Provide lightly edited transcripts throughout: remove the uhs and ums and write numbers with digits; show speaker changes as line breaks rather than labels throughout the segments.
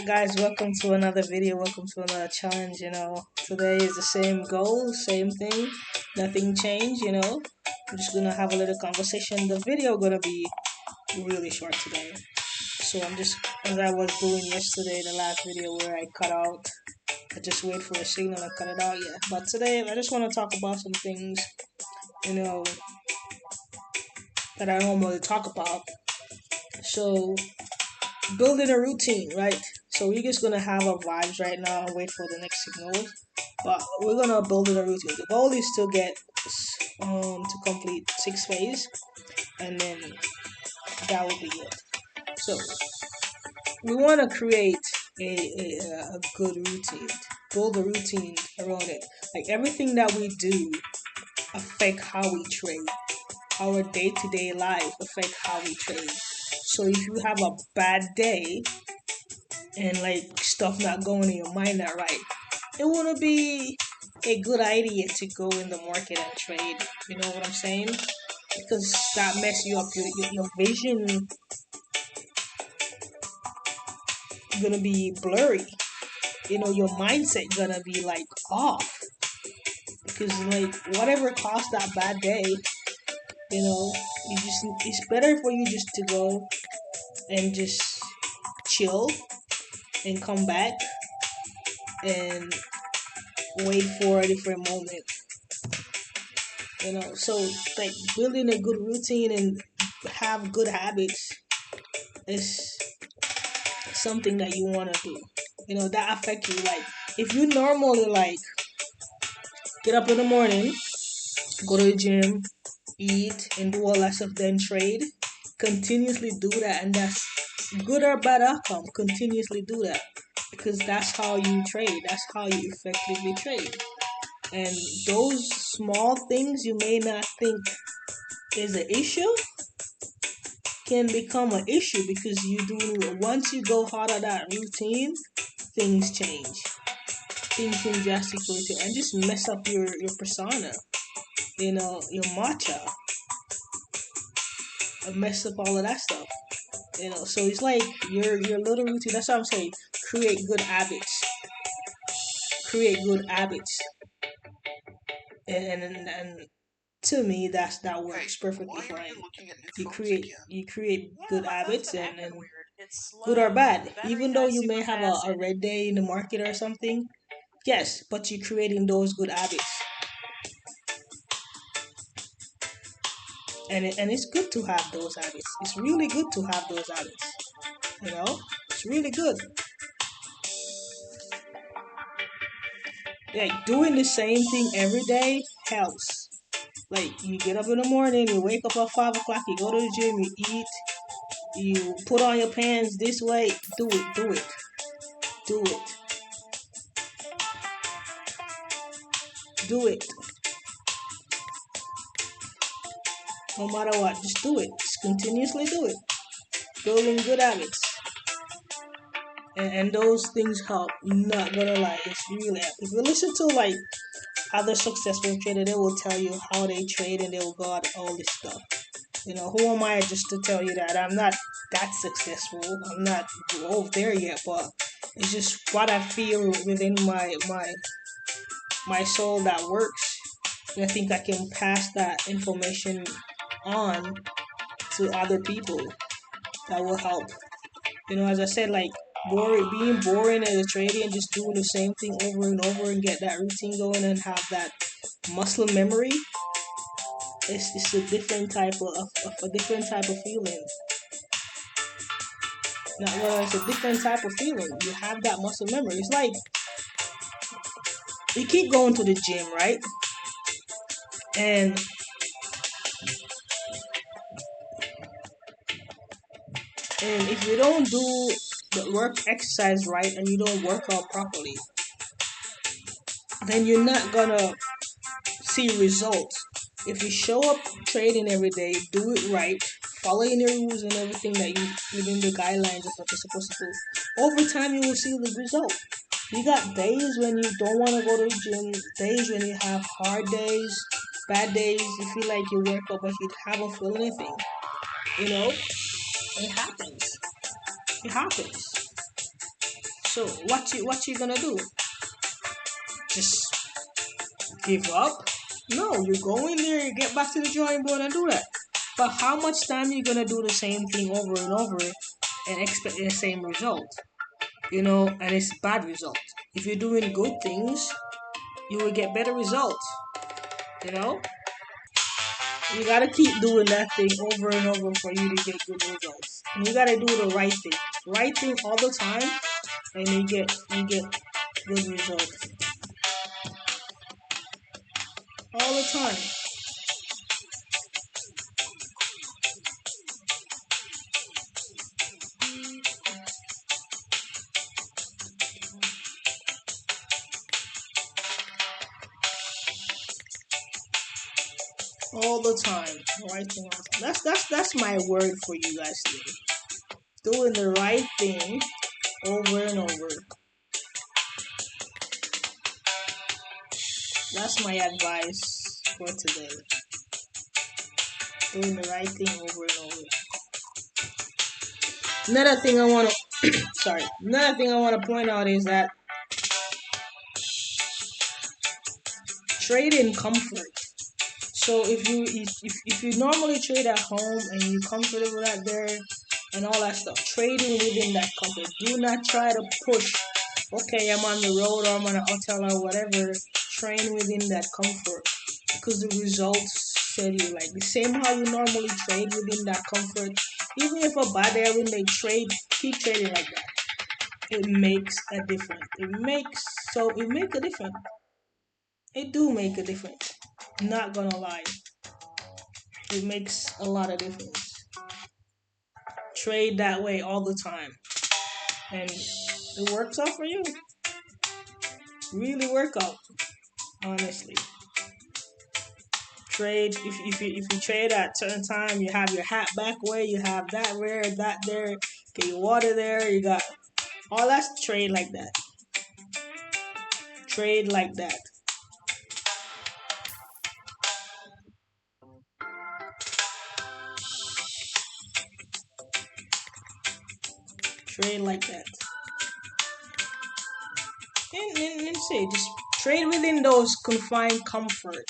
back, guys. Welcome to another video. Welcome to another challenge. Today is the same goal, same thing, nothing changed. We're just gonna have a little conversation. The video gonna be really short today. So I'm just, as I was doing yesterday, the last video where I cut out, I just wait for a signal and cut it out. Yeah, but today I just want to talk about some things, you know, that I normally talk about. So building a routine, right? So we're just gonna have our vibes right now and wait for the next signal. But we're gonna build a routine. The goal is to get to complete 6 phase, and then that will be it. So we want to create a good routine, build a routine around it. Like everything that we do affect how we trade. Our day-to-day life affect how we trade. So if you have a bad day and like stuff not going in your mind not right, it wouldn't be a good idea to go in the market and trade. You know what I'm saying? Because that mess you up. Your vision gonna be blurry. Your mindset gonna be like off. Because like whatever caused that bad day, it's better for you just to go and just chill and come back and wait for a different moment. So like building a good routine and have good habits is something that you want to do. That affect you. Like if you normally like get up in the morning, go to the gym, eat, and do all that stuff, then trade, continuously do that, and that's good or bad outcome. Continuously do that because that's how you trade. That's how you effectively trade. And those small things you may not think is an issue can become an issue because once you go hard at that routine, things change. Things can drastically change and just mess up your persona, your matcha, and mess up all of that stuff. So it's like your little routine. That's what I'm saying. Create good habits. Create good habits. And to me that works perfectly fine. You create good habits and good or bad. Even though you may have a red day in the market or something, yes, but you're creating those good habits. And it's good to have those habits. It's really good to have those habits. It's really good. Like doing the same thing every day helps. Like you get up in the morning, you wake up at 5 o'clock, you go to the gym, you eat, you put on your pants this way. Do it, do it, do it, do it. No matter what, just do it. Just continuously do it. Building good habits. And those things help. Not gonna lie, it's really help. If you listen to like other successful traders, they will tell you how they trade and they will go out all this stuff. Who am I just to tell you that I'm not that successful? I'm not over there yet, but it's just what I feel within my soul that works. And I think I can pass that information on to other people that will help. As I said, like being boring as a trader and just doing the same thing over and over and get that routine going and have that muscle memory. It's a different type of a different type of feeling. Not well, it's a different type of feeling. You have that muscle memory. It's like you keep going to the gym, right? And if you don't do the work exercise right and you don't work out properly, then you're not gonna see results. If you show up trading every day, do it right, following your rules and everything that you within the guidelines of what you're supposed to do, over time you will see the result. You got days when you don't want to go to the gym, days when you have hard days, bad days, you feel like you work out but you haven't felt anything. It happens. It happens. So what you gonna do? Just give up? No, you go in there, you get back to the drawing board and do that. But how much time you gonna do the same thing over and over and expect the same result? And it's bad result. If you're doing good things, you will get better results. You know, you gotta keep doing that thing over and over for you to get good results. And you gotta do the right thing all the time, and you get good results all the time. All the time. Right thing all the time. That's my word for you guys today. Doing the right thing over and over. That's my advice for today. Doing the right thing over and over. Another thing I wanna sorry. Another thing I wanna point out is that trade in comfort. So if you normally trade at home and you're comfortable out there and all that stuff, trading within that comfort. Do not try to push. Okay, I'm on the road or I'm on a hotel or whatever. Train within that comfort because the results said you like the same how you normally trade within that comfort. Even if a bad day when they trade, keep trading like that. It makes a difference. It make a difference. It do make a difference. Not gonna lie. It makes a lot of difference. Trade that way all the time. And it works out for you. Really work out, honestly. Trade if you trade at certain time, you have your hat back way, you have that where, that there, get your water there, you got all that's trade like that. Trade like that. Trade like that. And say just trade within those confined comfort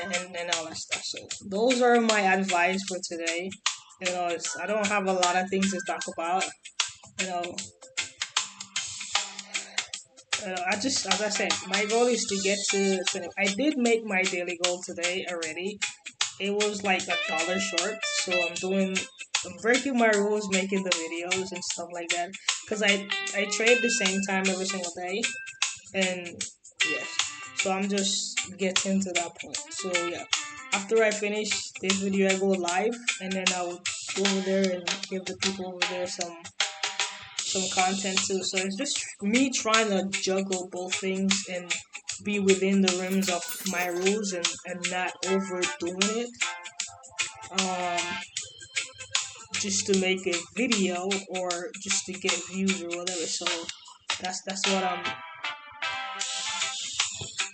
and all that stuff. So those are my advice for today. I don't have a lot of things to talk about. You know, I just, as I said, my goal is to get to 20. I did make my daily goal today already. It was like $1 short, so I'm breaking my rules, making the videos and stuff like that. Cause I trade the same time every single day, and yes, so I'm just getting to that point. So yeah, after I finish this video, I go live, and then I'll go over there and give the people over there some content too. So it's just me trying to juggle both things and be within the rims of my rules and not overdoing it. Um, just to make a video or just to get views or whatever. So that's what I'm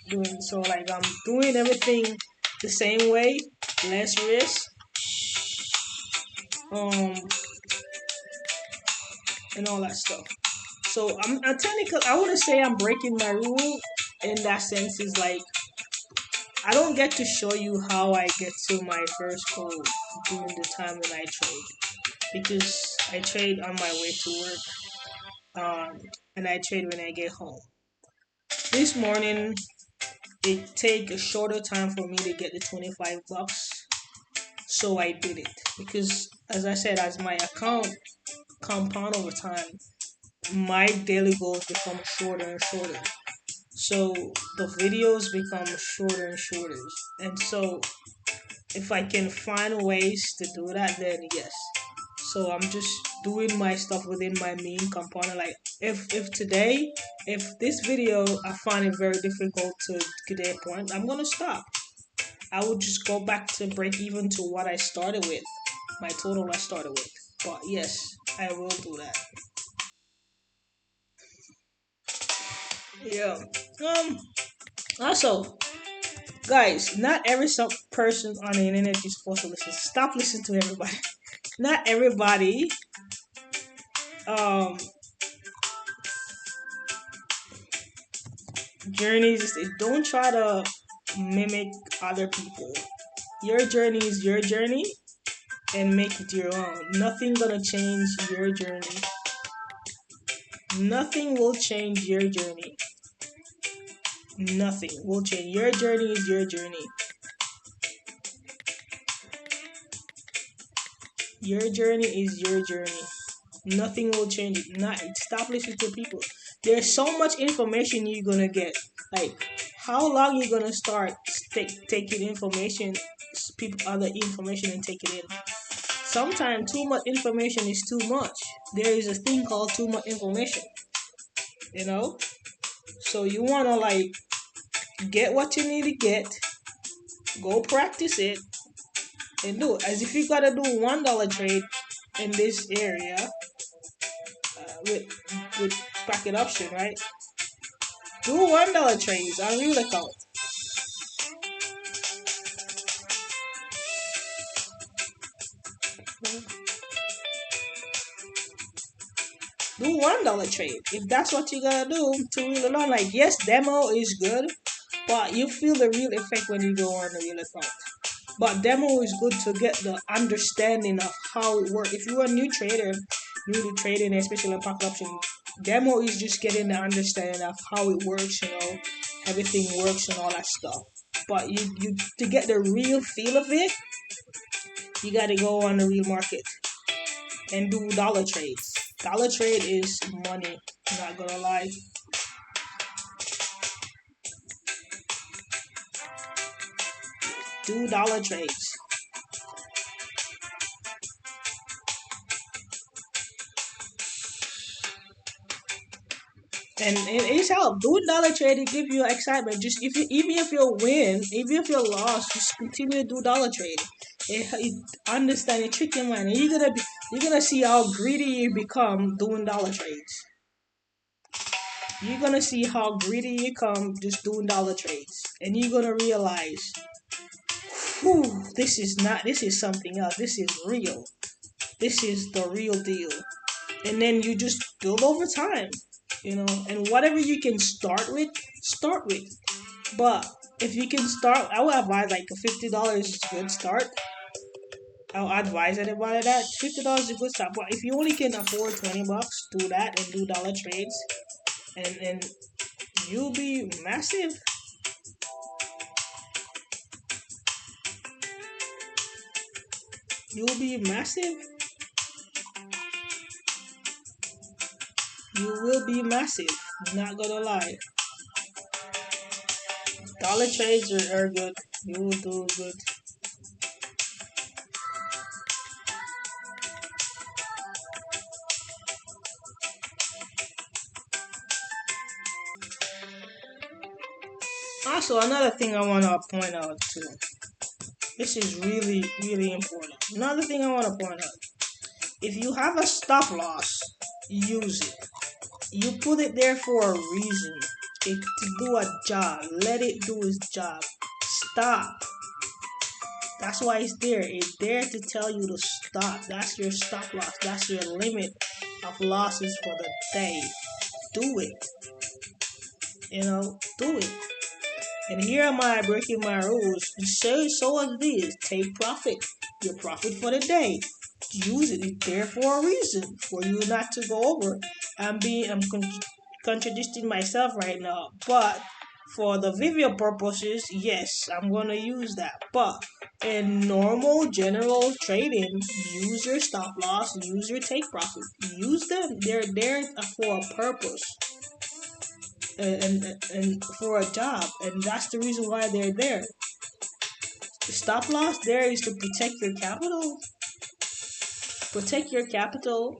doing. So like I'm doing everything the same way, less risk. Um, and all that stuff. So I'm technically I wouldn't say I'm breaking my rule in that sense. Is like I don't get to show you how I get to my first goal during the time when I trade because I trade on my way to work, and I trade when I get home. This morning it take a shorter time for me to get the $25, so I did it because, as I said, as my account compound over time, my daily goals become shorter and shorter. So the videos become shorter and shorter, and so if I can find ways to do that, then yes. So I'm just doing my stuff within my main component. Like if today, if this video I find it very difficult to get a point, I'm gonna stop. I would just go back to break even to what I started with, my total I started with. But yes, I will do that. Yeah. Also, guys, not every person on the internet is supposed to listen. Stop listening to everybody. Not everybody um Journeys, don't try to mimic other people. Your journey is your journey, and make it your own. Nothing gonna change your journey. Nothing will change your journey. Nothing will change. Your journey is your journey. Your journey is your journey. Nothing will change it. Not stop listening to people. There's so much information you're gonna get. Like, how long you gonna start taking information, people other information and take it in? Sometimes too much information is too much. There is a thing called too much information. You know, so you wanna like get what you need to get, go practice it, and do it. As if you gotta do $1 trade in this area with bracket option, right? Do $1 trades on real account. Do $1 trade if that's what you gotta do to really learn. Like, yes, demo is good, but you feel the real effect when you go on the real account. But demo is good to get the understanding of how it works. If you're a new trader, new to trading, especially in pocket option, demo is just getting the understanding of how it works. Everything works and all that stuff. But you to get the real feel of it, you got to go on the real market and do dollar trades. Dollar trade is money. Not gonna lie. Do dollar trades. And it's help. Doing dollar trade it gives you excitement. Just if you even if you win, even if you lost, just continue to do dollar trade. It understand it trick your mind. And you're gonna see how greedy you become doing dollar trades. You're gonna see how greedy you come just doing dollar trades, and you're gonna realize, whew, this is something else. This is real. This is the real deal. And then you just build over time, and whatever you can start with. But if you can start, I would advise like a $50 is a good start. I'll advise anybody that $50 is a good start. But if you only can afford $20, do that and do dollar trades, and you'll be massive. You'll be massive. You will be massive. Not gonna lie. Dollar trades are good. You will do good. Also, another thing I want to point out too. This is really, really important. Another thing I want to point out. If you have a stop loss, use it. You put it there for a reason. It to do a job. Let it do its job. Stop. That's why it's there. It's there to tell you to stop. That's your stop loss. That's your limit of losses for the day. Do it. Do it. And here am I breaking my rules. So is this. Take profit. Your profit for the day. Use it. It's there for a reason. For you not to go over. I'm contradicting myself right now. But for the video purposes, yes, I'm gonna use that. But in normal general trading, use your stop loss, use your take profit. Use them. They're there for a purpose and for a job, and that's the reason why they're there. The stop loss there is to protect your capital. Protect your capital.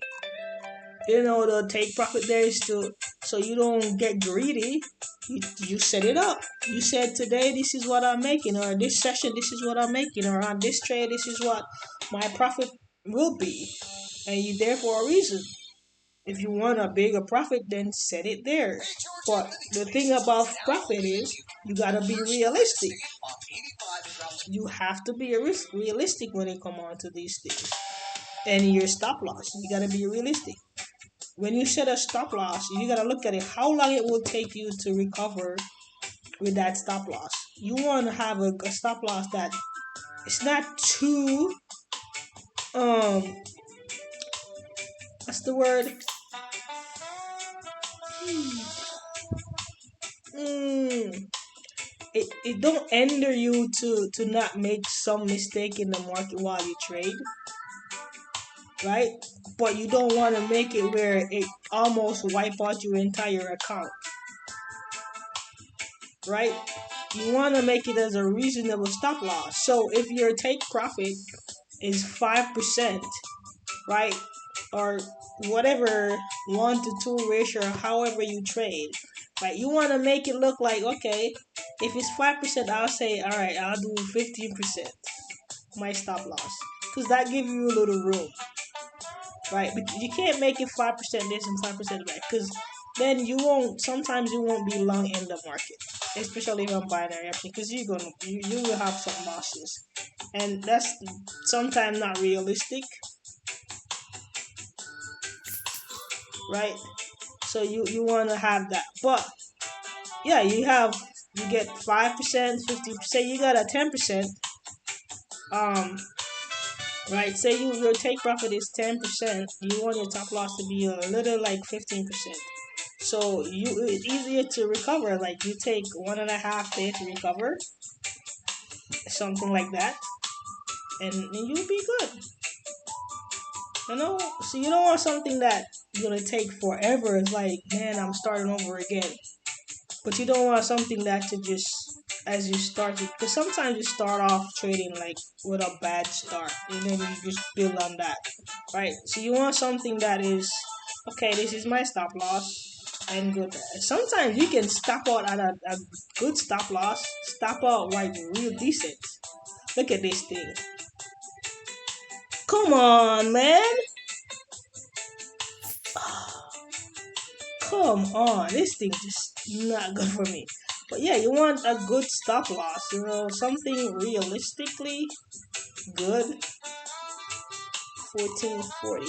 The take profit there is to so you don't get greedy. You set it up. You said today this is what I'm making, or this session this is what I'm making, or on this trade this is what my profit will be, and you there for a reason. If you want a bigger profit, then set it there. But the thing about profit is you gotta be realistic. You have to be realistic when it come on to these things. And your stop loss, you gotta be realistic. When you set a stop loss, you gotta look at it. How long it will take you to recover with that stop loss. You want to have a stop loss that it's not too um what's the word? Mm, it don't hinder you to not make some mistake in the market while you trade, right? But you don't want to make it where it almost wipe out your entire account, right? You want to make it as a reasonable stop loss. So if your take profit is 5%, right? Or whatever 1 to 2 ratio, however you trade, right? You want to make it look like, okay, if it's 5%, I'll say, all right, I'll do 15% my stop loss, because that gives you a little room, right? But you can't make it 5% this and 5% that, because then you won't. Sometimes you won't be long in the market, especially if I'm binary option, because you will have some losses, and that's sometimes not realistic, right? So you want to have that, but yeah, you get 5%, 50%. You got a 10%. Um, right. Say your take profit is 10%. You want your top loss to be a little like 15%. So it's easier to recover. Like you take 1.5 days to recover, something like that, and you'll be good. So you don't want something that gonna take forever. It's like, man, I'm starting over again. But you don't want something that to just as you start it, because sometimes you start off trading like with a bad start and then you just build on that, right? So you want something that is okay. This is my stop loss and good. Sometimes you can stop out at a good stop loss, stop out like real decent. Look at this thing. Come on, man. Come on, this thing just not good for me. But yeah, you want a good stop loss, something realistically good. 1440.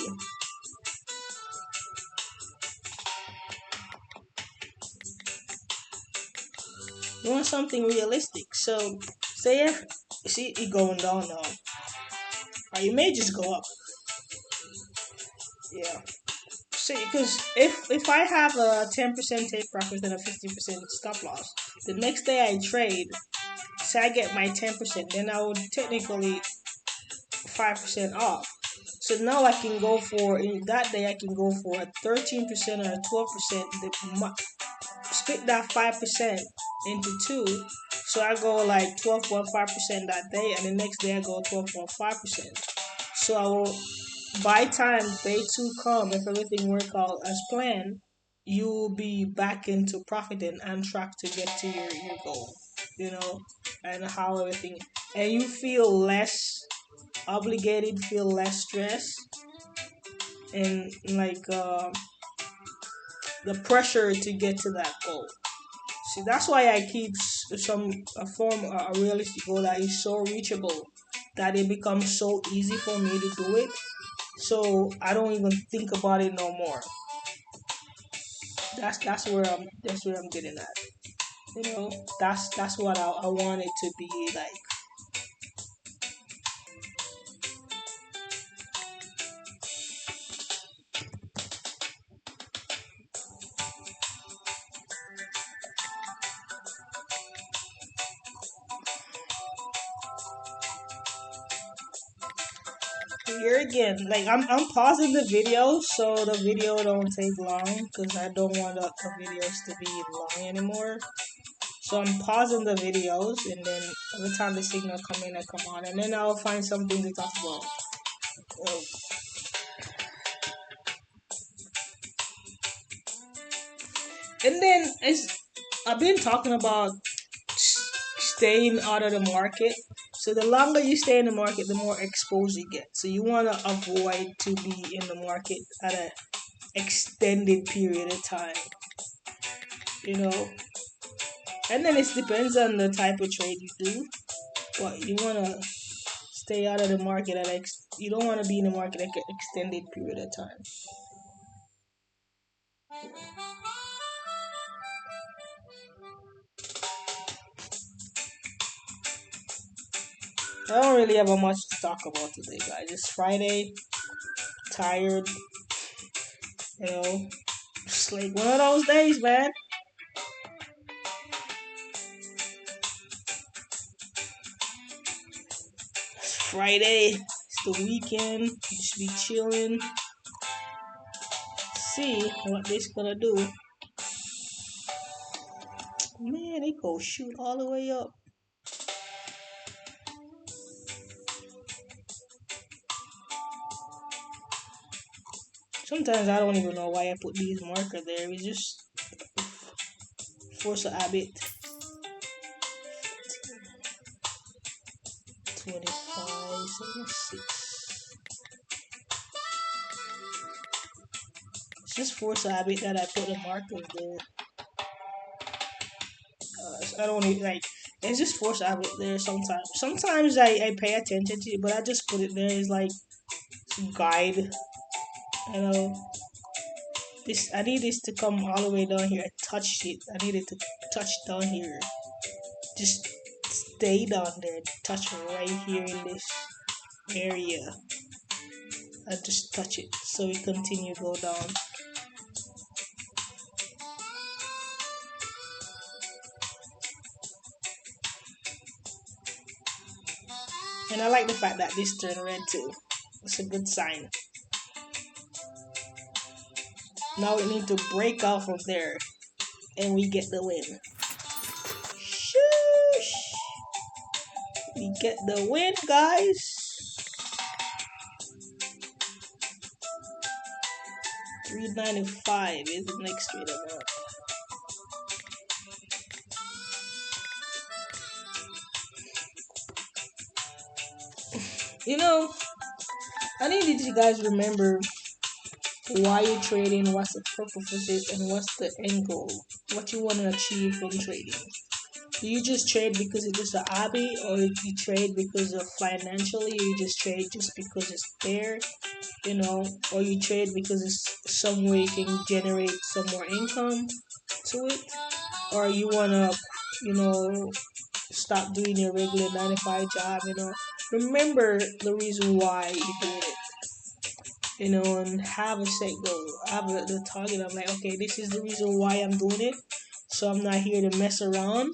You want something realistic. So say if see it going down now, or you may just go up. Yeah. See, because if I have a 10% take profit and a 50% stop loss, the next day I trade, say I get my 10%, then I would technically 5% off. So now I can go for in that day I can go for a 13% or a 12%. Split that 5% into two. So I go like 12.5% that day, and the next day I go 12.5%. So I will, by time day two come, if everything work out as planned, you will be back into profiting and track to get to your goal, and how everything, and you feel less obligated, feel less stress, and like the pressure to get to that goal. See, that's why I keep some a form a realistic goal that is so reachable that it becomes so easy for me to do it. So I don't even think about it no more. That's where I'm getting at. That's what I want it to be like. Here again, like I'm pausing the video so the video don't take long because I don't want the videos to be long anymore. So I'm pausing the videos, and then every time the signal come in, I come on, and then I'll find something to talk about. Uh, And then I've been talking about staying out of the market. So the longer you stay in the market, the more exposed you get. So you want to avoid to be in the market at an extended period of time. You know, and then it depends on the type of trade you do, but you want to stay out of the market you don't want to be in the market at an extended period of time. I don't really have much to talk about today, guys. It's Friday, tired, you know, just like one of those days, man. It's Friday, it's the weekend, just be chilling, see what this gonna do. Man, they go shoot all the way up. Sometimes I don't even know why I put these marker there. It's just force a habit. 25, 76. It's just force a habit that I put the markers there. I don't even, like. It's just force a habit there sometimes. Sometimes I pay attention to it, but I just put it there as like some guide. You know, this I need this to come all the way down here. I touched it. I need it to touch down here. Just stay down there. Touch right here in this area. I just touch it so we continue go down. And I like the fact that this turned red too. It's a good sign. Now we need to break out from there and we get the win. Sheesh. We get the win, guys. 395 is the next trade amount. You know, I need you guys remember why you're trading, what's the purpose of it, and what's the end goal. What you want to achieve from trading. Do you just trade because it's just a hobby, or you trade because of financially, or you just trade just because it's there, you know, or you trade because it's some way you can generate some more income to it, or you wanna, you know, stop doing your regular 9 to 5 job, you know. Remember the reason why you do it, you know, and have a set goal. Have the target. I'm like, okay, this is the reason why I'm doing it. So I'm not here to mess around.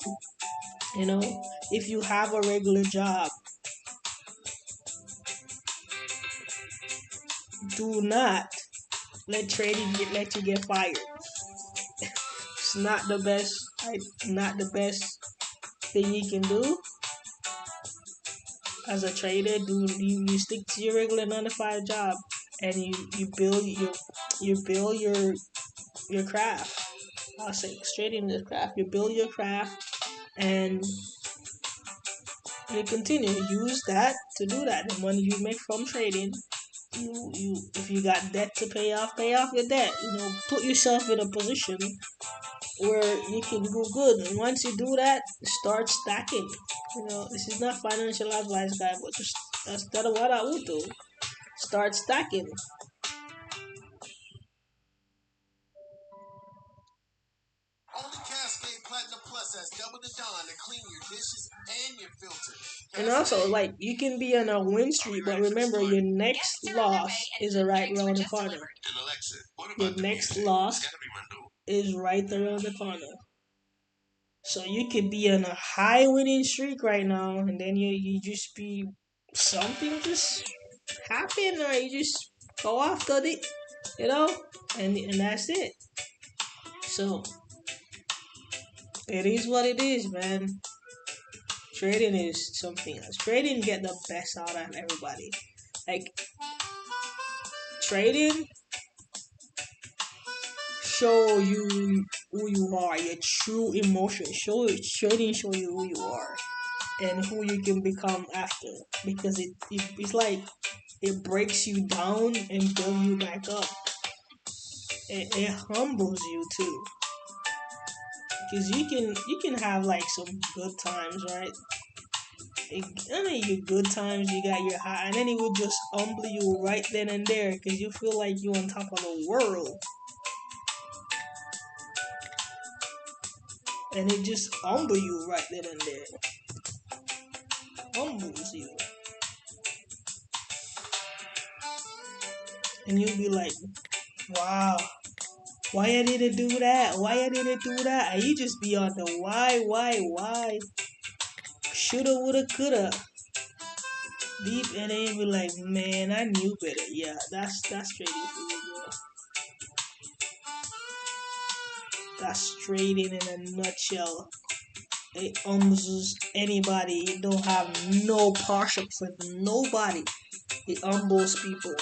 You know, if you have a regular job, do not let trading let you get fired. It's not the best. Not the best thing you can do as a trader. You stick to your regular 9 to 5 job, and you build your craft. I'll say straight into the craft. You build your craft, and you continue use that to do that. The money you make from trading, you if you got debt to pay off your debt. You know, put yourself in a position where you can go good. And once you do that, start stacking. You know, this is not financial advice, guy, but just that's what I would do. Start stacking. Only Cascade Platinum Plus has double the dawn to clean your dishes and your filter. And also, like, you can be on a win streak, but remember, your next loss is right around the corner. Your next loss is right around the corner. So you could be on a high winning streak right now, and then you just be something just happen, or you just go after it, you know, and that's it. So it is what it is, man. Trading is something else. Trading get the best out of everybody. Like trading show you who you are, your true emotion. Trading show you who you are and who you can become after, because it's like it breaks you down and builds you back up. It humbles you too, because you can have like some good times, right? I mean, your good times, you got your high, and then it would just humble you right then and there, because you feel like you're on top of the world, and it just humble you right then and there, humbles you. and you'll be like, wow, why I didn't do that? Why I didn't do that? And you just be on the why? Shoulda, woulda, coulda. Deep, and then you be like, man, I knew better. Yeah, that's trading for you, bro. That's trading in a nutshell. It humbles anybody. It don't have no partial for nobody. It humbles people.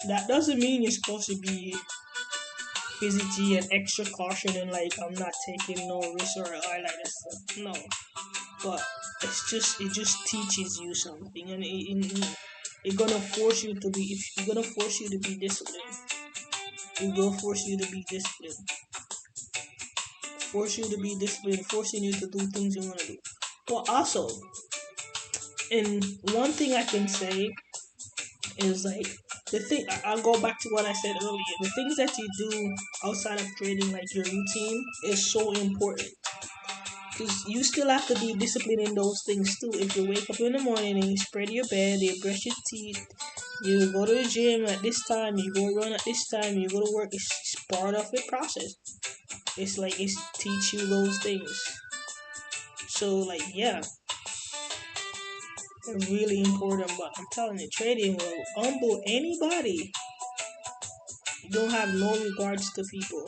That doesn't mean you're supposed to be fidgety and extra caution and like I'm not taking no risk or I like that stuff. No, but it just teaches you something, and it gonna force you to be. If it's gonna force you to be disciplined, it will force you to be disciplined. Force you to be disciplined, forcing you to do things you want to do. But also, and one thing I can say is like the thing. I'll go back to what I said earlier. The things that you do outside of trading, like your routine, is so important because you still have to be disciplined in those things too. If you wake up in the morning and you spread your bed, you brush your teeth, you go to the gym at this time, you go run at this time, you go to work. It's part of the process. It's like it's teach you those things. So like yeah, it's really important. But I'm telling you, trading will humble anybody. You don't have no regards to people.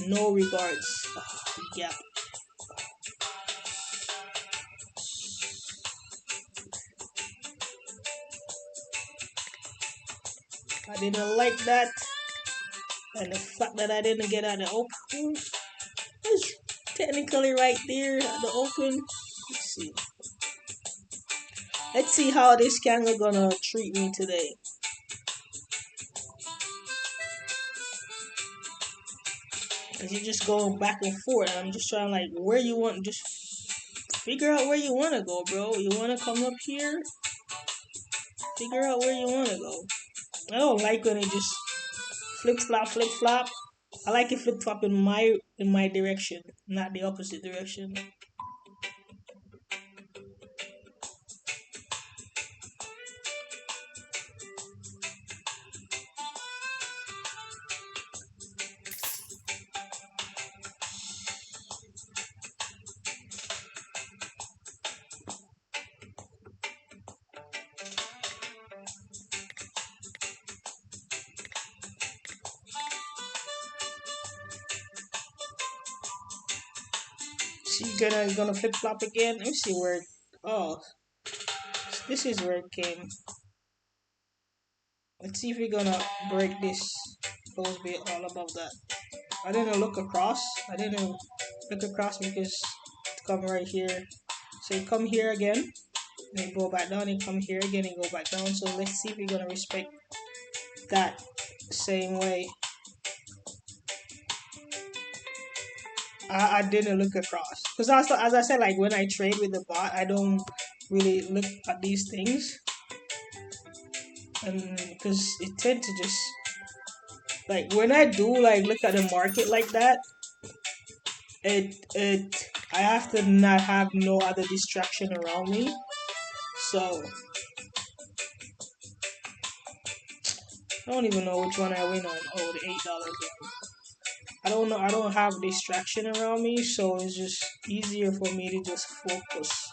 No regards. Yeah. I didn't like that. And the fact that I didn't get out the open is technically right there at the open. Let's see. Let's see how this candle gonna treat me today. Cause you're just going back and forth. And I'm just trying like where you want. Just figure out where you wanna go, bro. You wanna come up here? Figure out where you wanna go. I don't like when it just flip flop, flip flop. I like it flip flop in my direction, not the opposite direction. She gonna flip flop again. Let me see where. Oh, this is where it came. Let's see if we're gonna break this close bit all above that. I didn't look across. I didn't look across because it come right here. So you come here again, and you go back down, and come here again and go back down. So let's see if we're gonna respect that same way. I didn't look across because as I said, like when I trade with the bot, I don't really look at these things, and because it tend to just like when I do like look at the market like that, it I have to not have no other distraction around me. So I don't even know which one I win on. Oh, the $8 game. I don't know. I don't have distraction around me, so it's just easier for me to just focus.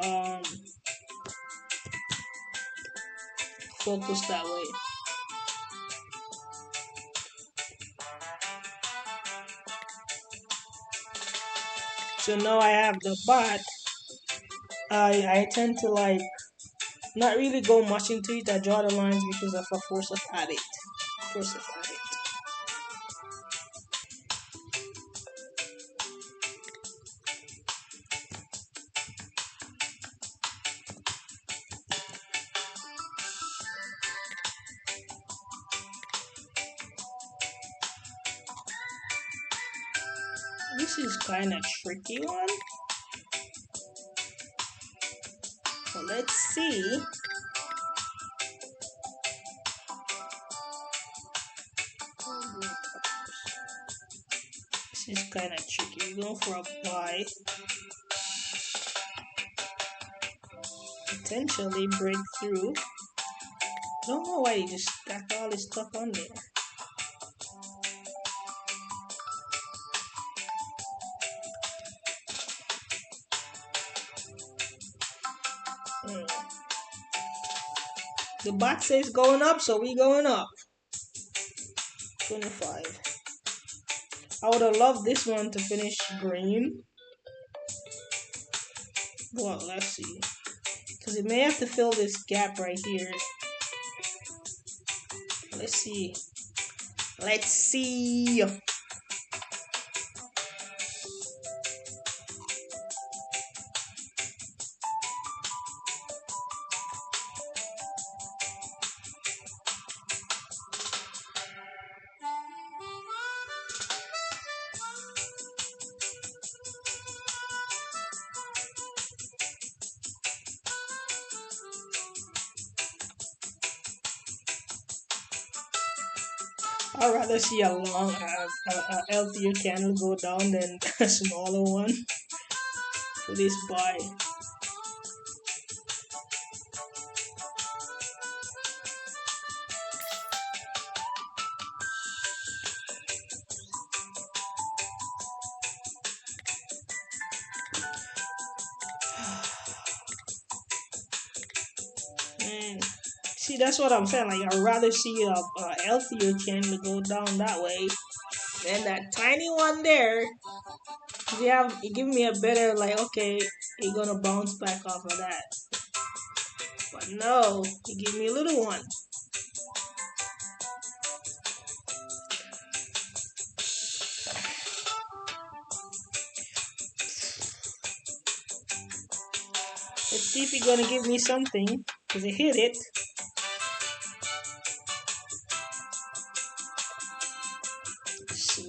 Um, focus that way. So now I have the bot. I tend to like not really go much into it. I draw the lines because of a force of habit. Force of habit. This is kind of tricky one. So let's see. This is kind of tricky. We're going for a buy. potentially break through. I don't know why he just got all this stuff on there. The bot says going up, so we going up. 25. I would have loved this one to finish green. Well, let's see. Because it may have to fill this gap right here. Let's see. Let's see. I'd rather see a long, healthier candle go down than a smaller one for this buy. And see, that's what I'm saying. Like, I'd rather see a healthier candle go down that way than that tiny one there. It give me a better, like, okay, you're gonna bounce back off of that. But no, you give me a little one. Let's see if you're gonna give me something, because it hit it. Let's see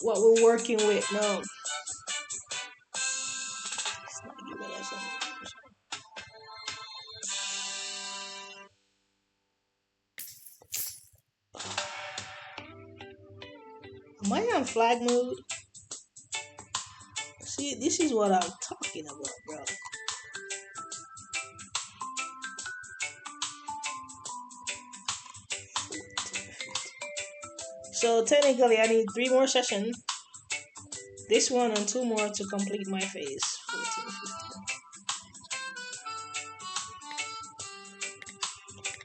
what we're working with now. It's not giving us something. Am I on flag mode? See, this is what I'm talking about, bro. So technically, I need 3 more sessions. This one and 2 more to complete my phase. 14,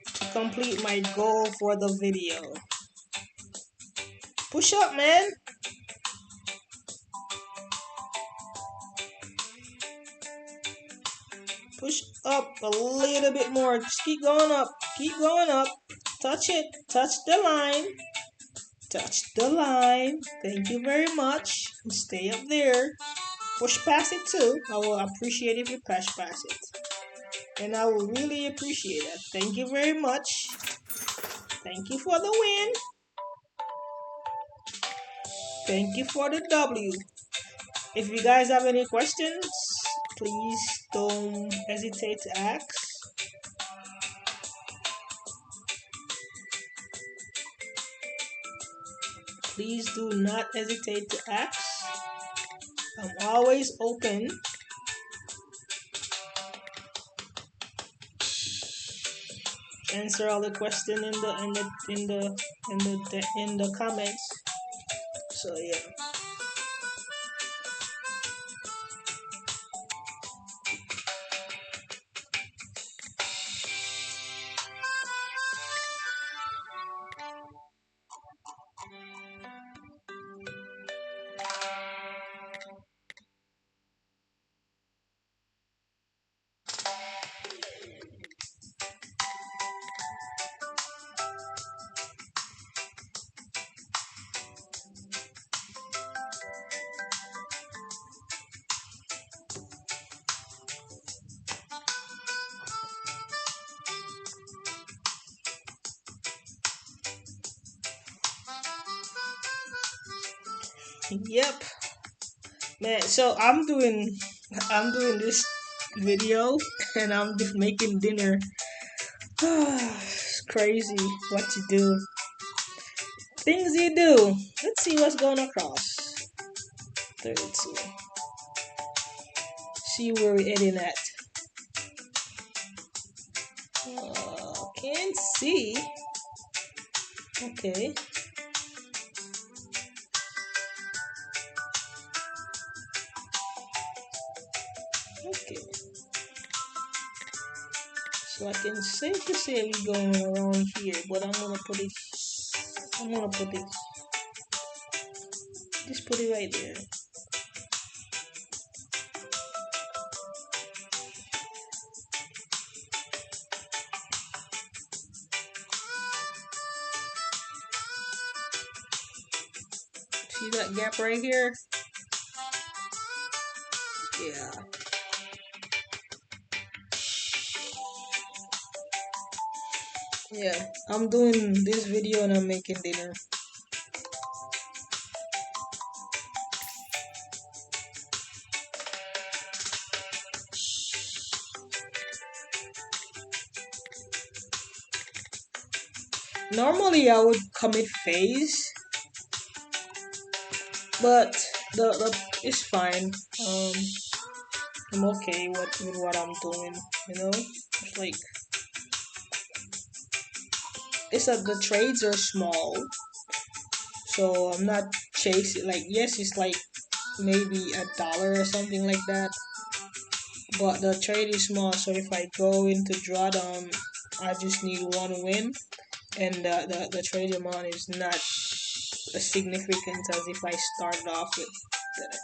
15. To complete my goal for the video. Push up, man. Push up a little bit more. Just keep going up. Keep going up. Touch it. Touch the line. Touch the line. Thank you very much. Stay up there. Push past it too. I will appreciate if you push past it. And I will really appreciate that. Thank you very much. Thank you for the win. Thank you for the W. If you guys have any questions, please don't hesitate to ask. Please do not hesitate to ask. I'm always open. Answer all the questions in the comments. So yeah. Yep, man. So I'm doing this video and I'm just making dinner. It's crazy what you do. Things you do. Let's see what's going across. 32. See where we're heading at. can't see. Okay. Okay. So I can safely say we're going around here, but I'm gonna put it, just put it right there. See that gap right here? Yeah. Yeah. I'm doing this video and I'm making dinner. Normally I would commit phase, but the it's fine. I'm okay with what I'm doing, you know? It's like it's that the trades are small, so I'm not chasing like yes it's like maybe $1 or something like that, but the trade is small, so if I go into drawdown I just need one win, and the trade amount is not as significant as if I started off with the,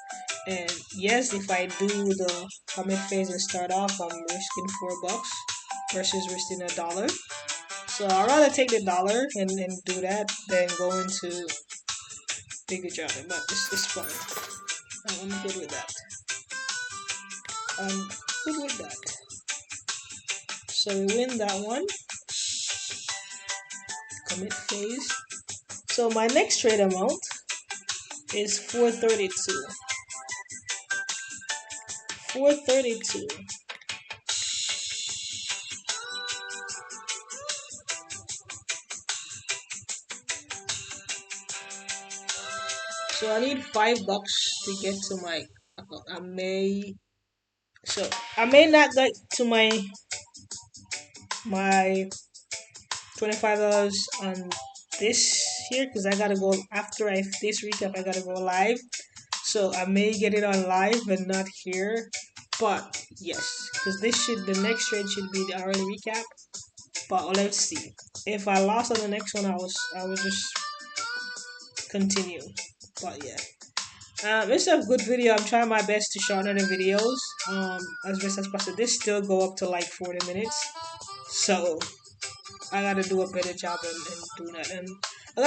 and yes, if I do the commit phase and start off, I'm risking $4 versus risking $1. So I'd rather take the dollar and do that than go into bigger drawdown. But it's fine. I'm good with that. I'm good with that. So we win that one. Commit phase. So my next trade amount is 432. 432. So I need $5 to get to my account. I may not get to my $25 on this here because I gotta go after this recap. I gotta go live, so I may get it on live and not here. But yes, because the next trade should be the hourly recap. But let's see. If I lost on the next one, I will just continue. But yeah. It's a good video. I'm trying my best to shorten the videos as best as possible. This still go up to like 40 minutes. So I gotta do a better job in doing that. And I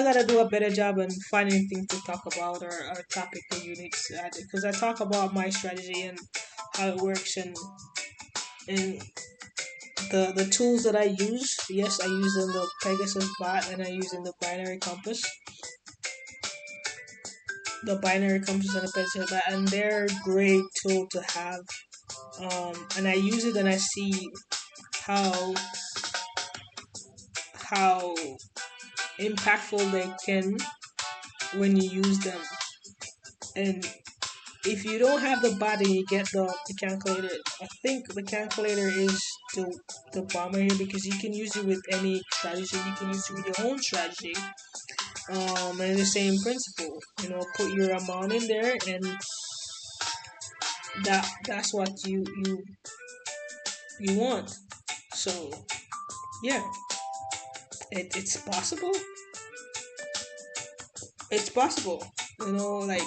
gotta do a better job in finding things to talk about or topic or units because I talk about my strategy and how it works and the tools that I use. Yes, I use in the Pegasus bot and I use in the binary compass. The binary compass and the Pegasus bot, and they're great tool to have. And I use it and I see how how impactful they can when you use them. And if you don't have the body, you get the calculator. I think the calculator is the bomber here because you can use it with any strategy. You can use it with your own strategy. And the same principle. You know, put your amount in there, and that's what you want. So yeah, it's possible. It's possible. You know, like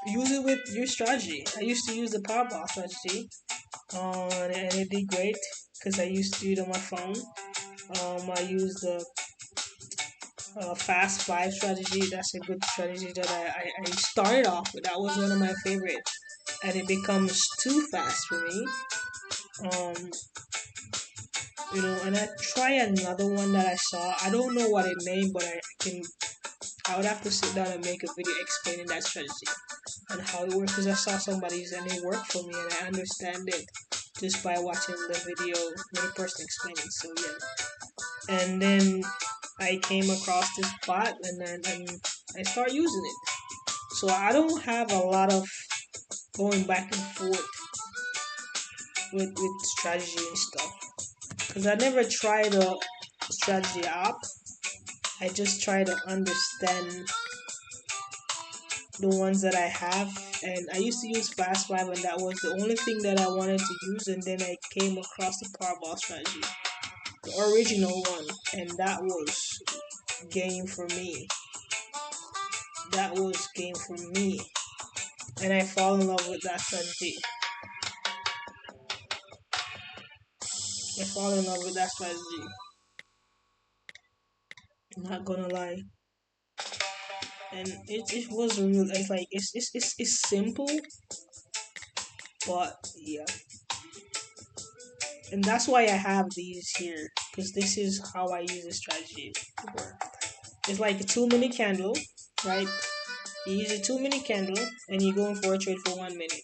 use it with your strategy. I used to use the Powerball strategy, and it did great because I used to do it on my phone. I use the fast five strategy. That's a good strategy that I started off with. That was one of my favorite, and it becomes too fast for me. Um, you know, and I try another one that I saw. I don't know what it named, but I can. I would have to sit down and make a video explaining that strategy and how it works because I saw somebody's and it worked for me and I understand it just by watching the video with the person explaining. So yeah, and then I came across this bot and I start using it. So I don't have a lot of going back and forth with strategy and stuff. because I never tried a strategy app. I just try to understand the ones that I have. And I used to use Fast Five, and that was the only thing that I wanted to use. And then I came across the Powerball strategy, the original one, and that was game for me. That was game for me, and I fall in love with that strategy. I fall in love with that strategy. I'm not gonna lie, and it was real. It's like it's simple, but yeah, and that's why I have these here, because this is how I use the strategy to work. It's like a 2 minute candle, right? You use a 2 minute candle, and you're going for a trade for 1 minute.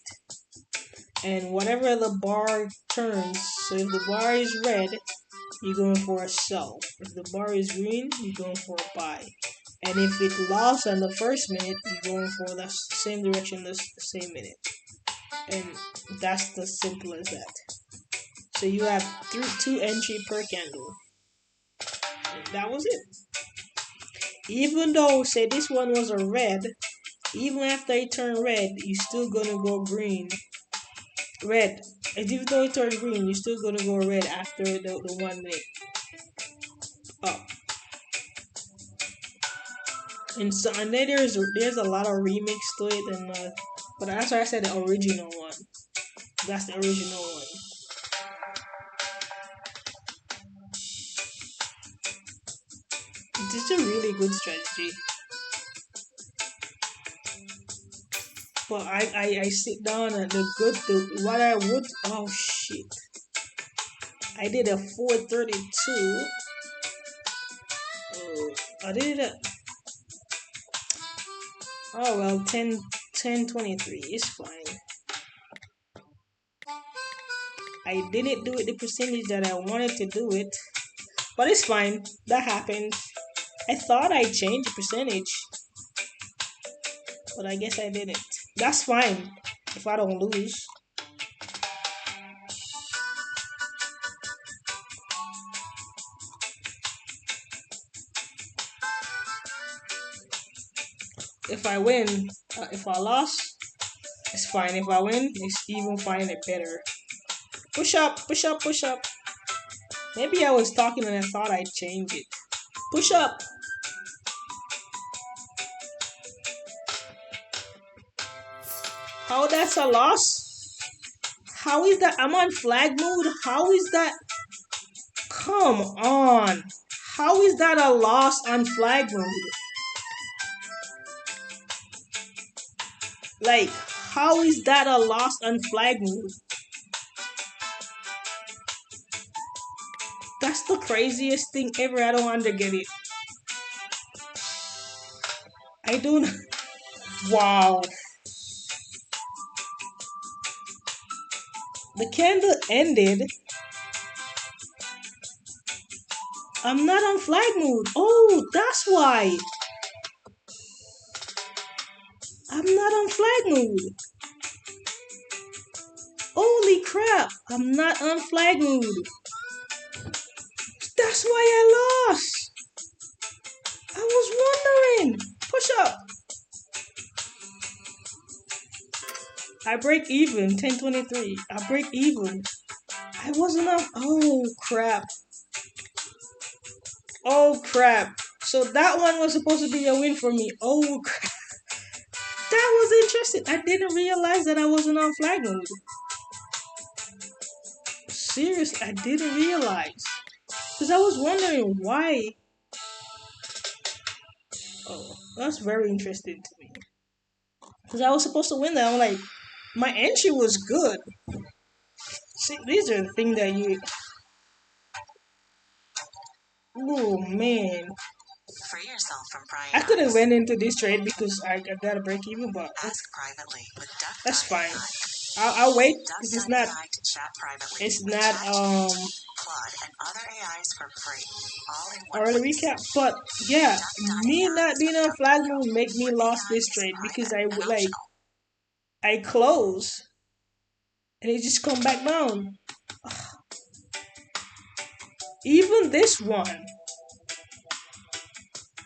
And whatever the bar turns, so if the bar is red, you're going for a sell. If the bar is green, you're going for a buy. And if it lost on the first minute, you're going for the same direction the same minute. And that's the simple as that. So you have two entry per candle. And that was it. Even though, say this one was a red, even after it turned red, you're still gonna go green. Red. And even though it turned green, you're still gonna go red after the 1 minute up. And then there's a lot of remix to it, and but that's why I said the original one. That's the original one. It's a really good strategy. But I sit down and what I would, oh shit, I did a 432. Oh, I did a, oh well, 1023 is fine. I didn't do it the percentage that I wanted to do it, but it's fine. That happened. I thought I changed the percentage, but I guess I didn't. That's fine if I don't lose. If I win, if I lost, it's fine. If I win, it's even fine and better. Push up, push up, push up. Maybe I was talking and I thought I'd change it. Push up. How that's a loss? How is that? I'm on flag mode. How is that? Come on. How is that a loss on flag mode? Like, how is that a loss on flag mode? That's the craziest thing ever. I don't get it. I don't. Wow. The candle ended. I'm not on flag mode. Oh, that's why. I'm not on flag mode. Holy crap. I'm not on flag mode. That's why I lost. I was wondering. Push up. I break even. 1023. I break even. I wasn't on. Oh crap. Oh crap. So that one was supposed to be a win for me. Oh crap. That was interesting. I didn't realize that I wasn't on flag mode. Seriously, I didn't realize. Because I was wondering why. Oh, that's very interesting to me. Because I was supposed to win that. I'm like, my entry was good. See, these are the things that you. Oh man. Free yourself from prying I could have went into this trade because I got a break even, but ask privately with that's fine. I'll wait because it's not. It's not Claude and other AIs for free. All in one already recap, but yeah, me not being on flag mode make me lost this trade because I close and it just come back down. Even this one,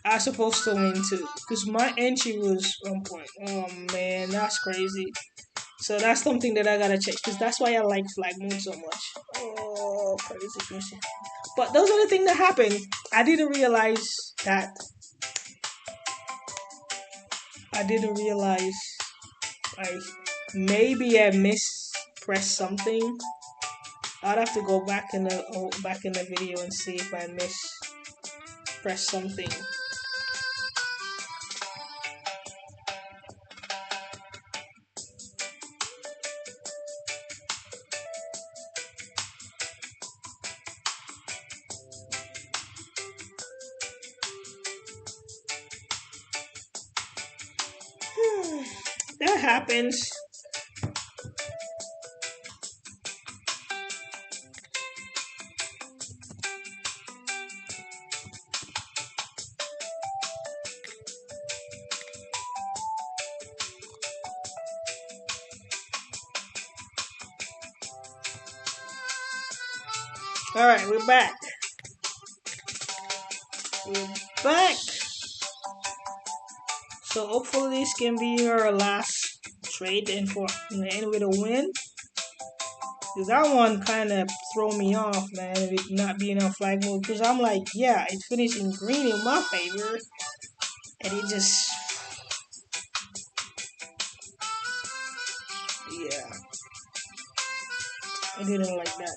I supposed to win too, because my entry was on point. Oh man, that's crazy. So that's something that I gotta check, because that's why I like flag mode so much. Oh, crazy, crazy. But those are the things that happened. I didn't realize that. I didn't realize. Like maybe I mispressed something. I'd have to go back in the video and see if I mispressed something. That happens. All right, we're back. We're back. So hopefully this can be our last trade and for end with a win. Cause that one kind of throw me off, man, with not being on flag mode. Cause I'm like, yeah, it's finishing green in my favor, and it just, yeah, I didn't like that.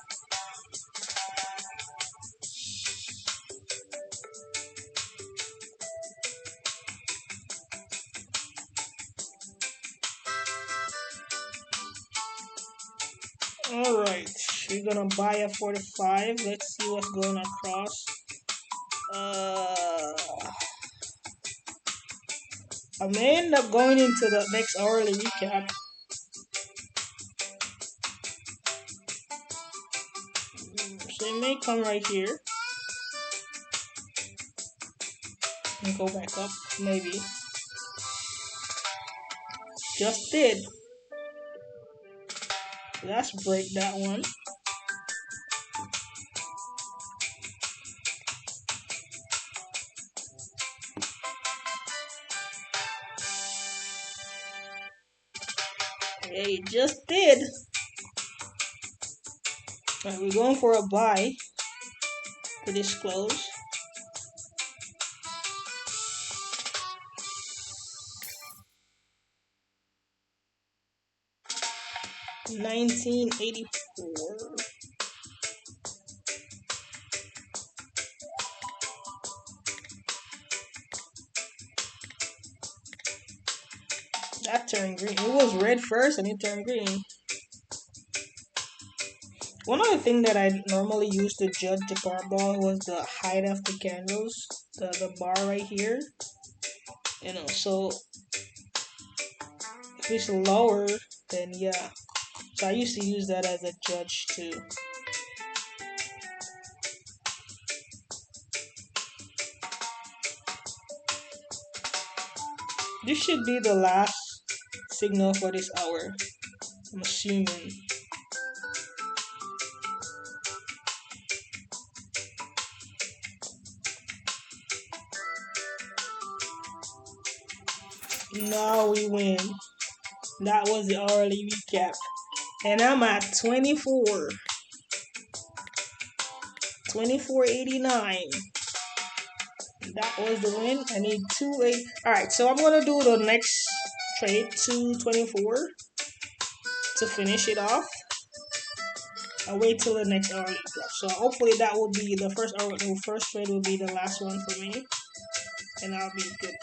All right, we're gonna buy a 45. Let's see what's going across. Uh, I may end up going into the next hourly recap. So it may come right here and go back up, maybe. Just did. Let's break that one. Hey, it just did. Alright, we're going for a buy for this close. $19.84. That turned green. It was red first and it turned green. One other thing that I normally use to judge the barbell was the height of the candles, the bar right here. So if it's lower, then yeah. So I used to use that as a judge too. This should be the last signal for this hour, I'm assuming. Now we win. That was the hourly recap. And I'm at 24.89. That was the win. I need 2.8. Alright, so I'm gonna do the next trade, 2.24, to finish it off. I'll wait till the next hourly recap. So hopefully that will be the first hour. The first trade will be the last one for me, and I'll be good.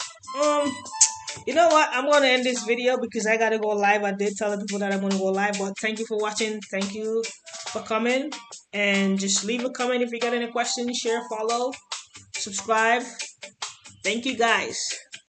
You know what? I'm gonna end this video because I gotta go live. I did tell the people that I'm gonna go live, but thank you for watching. Thank you for coming, and just leave a comment if you got any questions. Share, follow, subscribe. Thank you guys.